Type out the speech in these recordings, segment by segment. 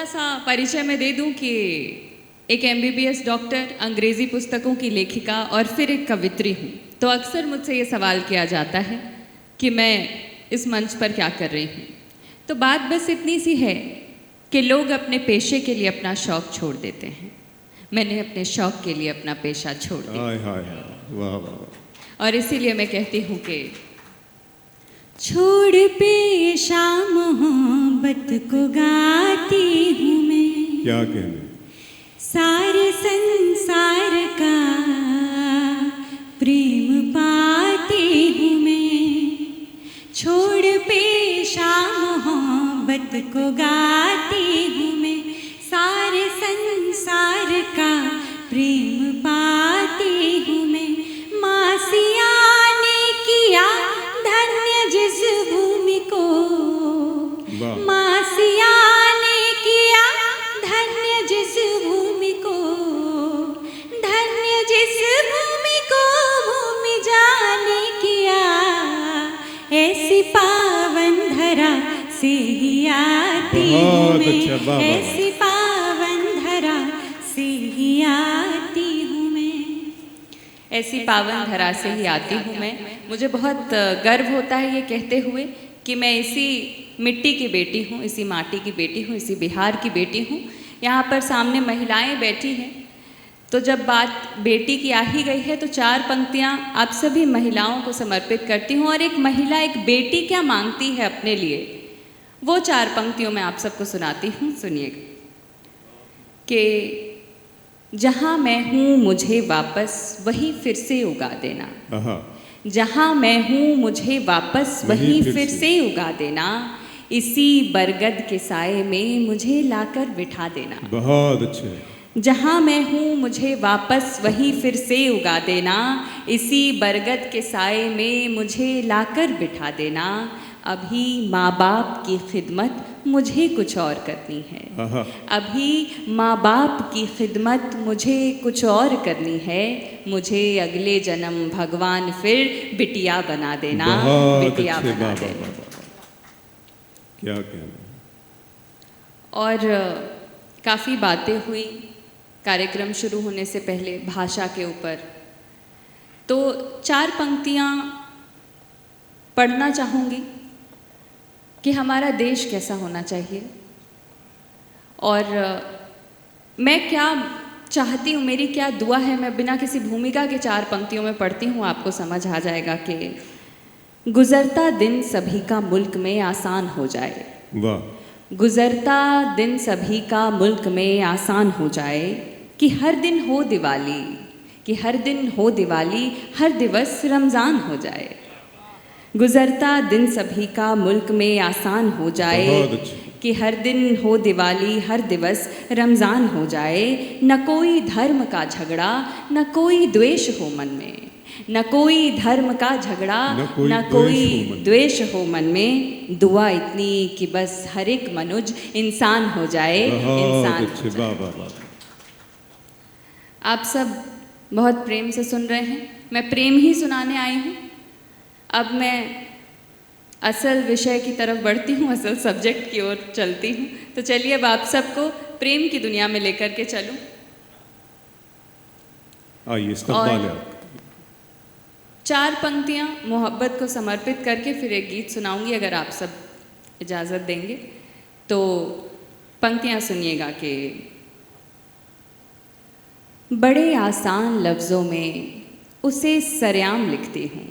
छोटा सा परिचय मैं दे दूं कि एक MBBS डॉक्टर, अंग्रेज़ी पुस्तकों की लेखिका और फिर एक कवित्री हूँ। तो अक्सर मुझसे ये सवाल किया जाता है कि मैं इस मंच पर क्या कर रही हूँ। तो बात बस इतनी सी है कि लोग अपने पेशे के लिए अपना शौक़ छोड़ देते हैं। मैंने अपने शौक़ के लिए अपना पेशा छोड़ दिया। हाय हाय हाय, वाह वाह। और इसीलिए मैं कहती हूँ कि छोड़ पेशा मोहब्बत को गाती हूँ मैं, क्या कहने, सारे संसार का प्रेम पाती हूँ मैं। छोड़ पेशा मोहब्बत को गाती हूँ मैं, सारे संसार का प्रेम पाती हूँ मैं। मासिया ने किया धन्य जिस भूमि को, मासिया ने किया धन्य जिस भूमि को, धन्य जिस भूमि को भूमि जाने किया। ऐसी पावन धरा से ही आती हूँ मैं, ऐसी पावन धरा से ही आती हूँ मैं, ऐसी पावन धरा से ही आती हूँ मैं। मुझे बहुत गर्व होता है ये कहते हुए कि मैं इसी मिट्टी की बेटी हूँ, इसी माटी की बेटी हूँ, इसी बिहार की बेटी हूँ। यहाँ पर सामने महिलाएं बैठी हैं, तो जब बात बेटी की आ ही गई है तो चार पंक्तियाँ आप सभी महिलाओं को समर्पित करती हूँ। और एक महिला, एक बेटी क्या मांगती है अपने लिए, वो चार पंक्तियों में आप सबको सुनाती हूँ। सुनिएगा कि जहाँ मैं हूँ मुझे वापस वहीं फिर से उगा देना, जहाँ मैं हूँ मुझे वापस वहीं फिर से उगा देना, इसी बरगद के साए में मुझे लाकर बिठा देना। बहुत अच्छे। जहाँ मैं हूँ मुझे वापस वहीं फिर से उगा देना, इसी बरगद के साए में मुझे लाकर बिठा देना। अभी माँ बाप की खिदमत मुझे कुछ और करनी है, अभी माँ बाप की खिदमत मुझे कुछ और करनी है। मुझे अगले जन्म भगवान फिर बिटिया बना देना, बिटिया बना देना। क्या कहना। और काफ़ी बातें हुई कार्यक्रम शुरू होने से पहले भाषा के ऊपर, तो चार पंक्तियाँ पढ़ना चाहूँगी कि हमारा देश कैसा होना चाहिए और मैं क्या चाहती हूँ, मेरी क्या दुआ है। मैं बिना किसी भूमिका के चार पंक्तियों में पढ़ती हूँ, आपको समझ आ जाएगा कि गुज़रता दिन सभी का मुल्क में आसान हो जाए, वाह। गुज़रता दिन सभी का मुल्क में आसान हो जाए, कि हर दिन हो दिवाली, कि हर दिन हो दिवाली, हर दिवस रमज़ान हो जाए। गुज़रता दिन सभी का मुल्क में आसान हो जाए, कि हर दिन हो दिवाली, हर दिवस रमज़ान हो जाए। न कोई धर्म का झगड़ा, न कोई द्वेष हो मन में, न कोई धर्म का झगड़ा, न कोई द्वेष हो मन में। दुआ इतनी कि बस हर एक मनुज इंसान हो जाए, इंसान हो जाए। आप सब बहुत प्रेम से सुन रहे हैं, मैं प्रेम ही सुनाने आई हूँ। अब मैं असल विषय की तरफ बढ़ती हूँ, असल सब्जेक्ट की ओर चलती हूँ। तो चलिए अब आप सबको प्रेम की दुनिया में लेकर के चलूँ। आइए, और चार पंक्तियाँ मोहब्बत को समर्पित करके फिर एक गीत सुनाऊंगी, अगर आप सब इजाज़त देंगे तो। पंक्तियाँ सुनिएगा कि बड़े आसान लफ्ज़ों में उसे सरेआम लिखती हूँ,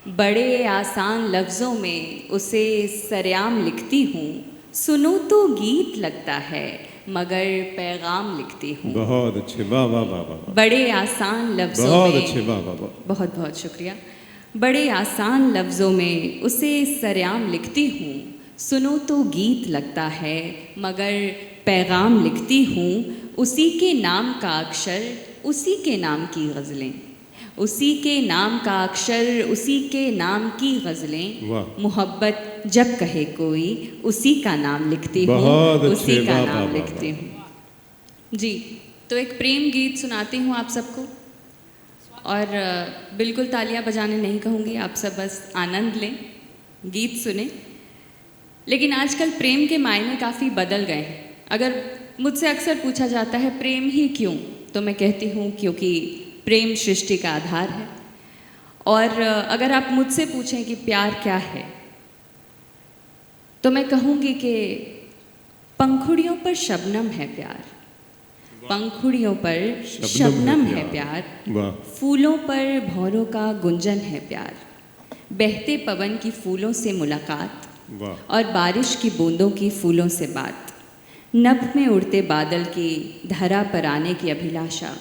बड़े आसान लफ्ज़ों में उसे सरेआम लिखती हूँ। सुनो तो गीत लगता है मगर पैगाम लिखती हूँ। बहुत अच्छे, वाह वाह वाह वाह। बड़े आसान लफ्ज़ों बहुत में, अच्छे, वाह वाह वाह, बहुत बहुत शुक्रिया। बड़े आसान लफ्ज़ों में उसे सरेआम लिखती हूँ। सुनो तो गीत लगता है मगर पैगाम लिखती हूँ। उसी के नाम का अक्षर, उसी के नाम की गज़लें, उसी के नाम का अक्षर, उसी के नाम की गज़लें। मोहब्बत जब कहे कोई उसी का नाम लिखती हूँ, उसी का नाम लिखती हूँ। जी, तो एक प्रेम गीत सुनाती हूँ आप सबको, और बिल्कुल तालियां बजाने नहीं कहूँगी, आप सब बस आनंद लें, गीत सुने। लेकिन आजकल प्रेम के मायने काफ़ी बदल गए हैं। अगर मुझसे अक्सर पूछा जाता है प्रेम ही क्यों, तो मैं कहती हूँ क्योंकि प्रेम सृष्टि का आधार है। और अगर आप मुझसे पूछें कि प्यार क्या है, तो मैं कहूँगी कि पंखुड़ियों पर शबनम है प्यार, पंखुड़ियों पर शबनम है प्यार, वाह फूलों पर भौरों का गुंजन है प्यार, बहते पवन की फूलों से मुलाकात वाह और बारिश की बूंदों की फूलों से बात, नभ में उड़ते बादल की धरा पर आने की अभिलाषा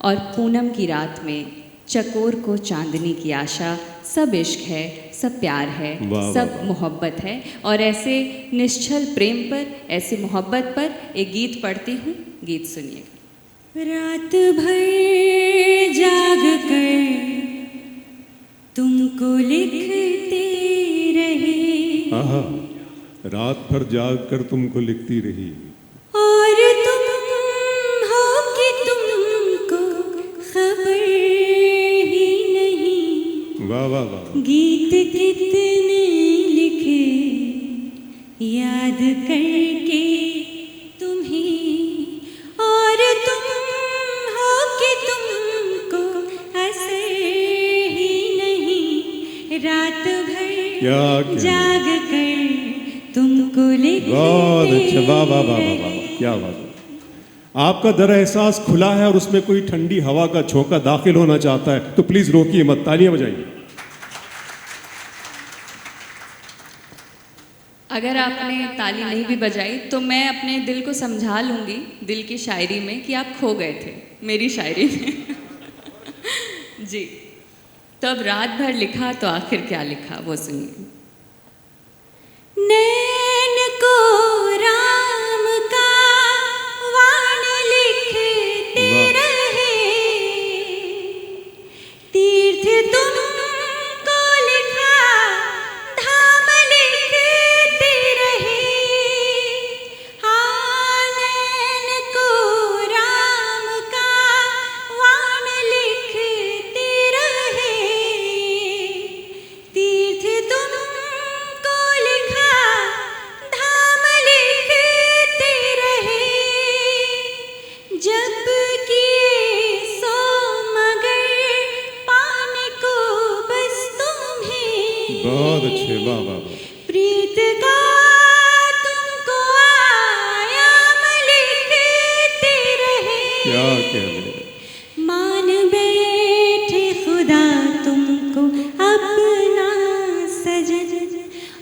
और पूनम की रात में चकोर को चांदनी की आशा, सब इश्क है, सब प्यार है, वाह, सब वाह। मोहब्बत है। और ऐसे निश्चल प्रेम पर, ऐसे मोहब्बत पर एक गीत पढ़ती हूँ, गीत सुनिएगा। रात भर जाग कर तुमको लिखते रहे, आहा, रात भर जाग कर तुमको लिखती रही, और तुम हो कि तुमको खबर ही नहीं। वाह वाह वाह, गीत कितने लिखे याद करके तुम्हें, और तुम हो कि तुमको असर ही नहीं। रात भर क्या कहना। जाग कर तुमको लिखते बहुत अच्छा, वाह वाह वाह वाह वाह, क्या बात है। आपका दर एहसास खुला है और उसमें कोई ठंडी हवा का झोंका दाखिल होना चाहता है तो प्लीज रोकिए मत, तालियां बजाइए। अगर आपने ताली नहीं भी बजाई तो मैं अपने दिल को समझा लूँगी दिल की शायरी में कि आप खो गए थे मेरी शायरी में। जी, तो अब रात भर लिखा तो आखिर क्या लिखा वो सुनिए। नैन को राम का वाण लिखते वाह। रहे, तीर्थ तुमको लिखा धाम लिखते रहे। हाँ, नैन को राम का वाण लिखते रहे, तीर्थ तुमको लिखा धाम लिखते रहे। जब किए सो मगर पाने को बस तुम्हें, बहुत अच्छे, वाह वाह वाह, प्रीत का तुमको आयाम लिखते रहे। क्या कहने। मान बैठे खुदा तुमको अपना सजन,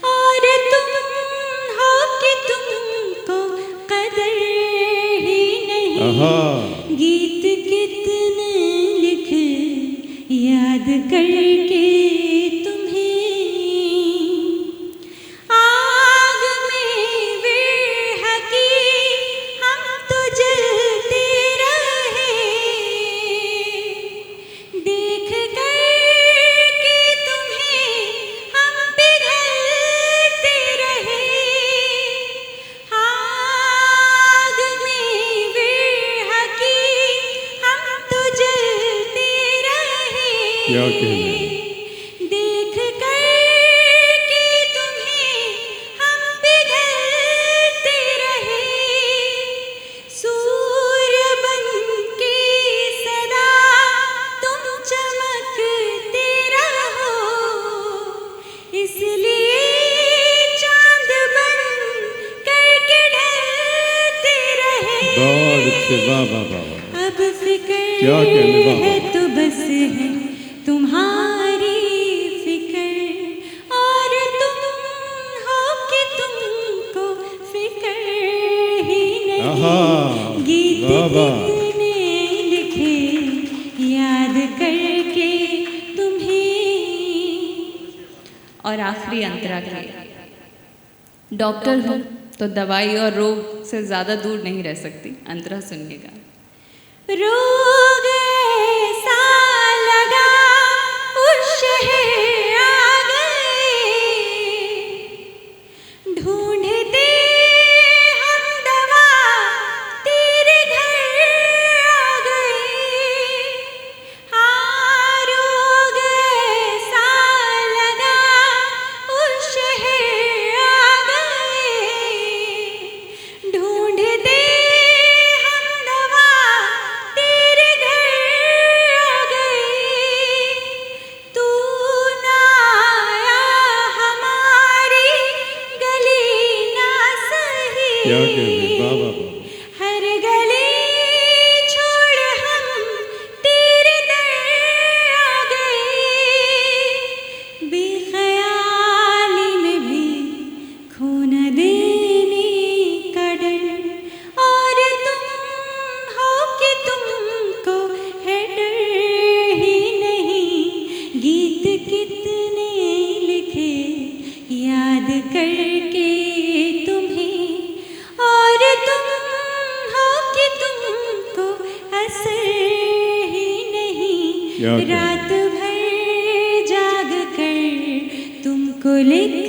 और तुम हो कि तुमको कदर ही नहीं। आहा, गीत कितने लिखे याद करके तुम्हें, आग में विरह की हम तो जलते रहे, देख कर कि तुम्हें हम पिघलते रहे। आग में विरह की हम तो जलते रहे, क्या कहना। देख कर कि तुम्हें हम पिघलते रहे। सूर्य बन के सदा तुम चमकते रहो, इसलिए चांद बन करके ढलते रहे। बहुत अच्छे, वाह वाह वाह वाह, अब फिक्र क्या कहने, वाह, है वाह। तो बस है तुम्हारी फिक्र, और तुम हो कि तुमको फिक्र ही आहा, नहीं। गीत वाह, वाह। कितने लिखे याद करके तुम्हें। और आखिरी अंतरा के डॉक्टर हूँ तो दवाई और रोग से ज़्यादा दूर नहीं रह सकती। अंतरा सुनिएगा। रोग ऐसा लगा उस शहर आ गए, ढूंढते हम दवा तेरे घर आ गए। हाँ, रोग ऐसा लगा उस शहर आ गए, ढूंढते क्या कह रहे हैं, वाह वाह वाह। हर गली छोड़ हम तेरे दर आ गए, बेख्याली में भी खो न देने का डर, और तुम हो कि तुमको है डर ही नहीं। गीत कितने लिखे याद करके तुम्हें, और तुम हो कि तुमको असर ही नहीं। क्या कह- रात भर जाग कर तुमको लिख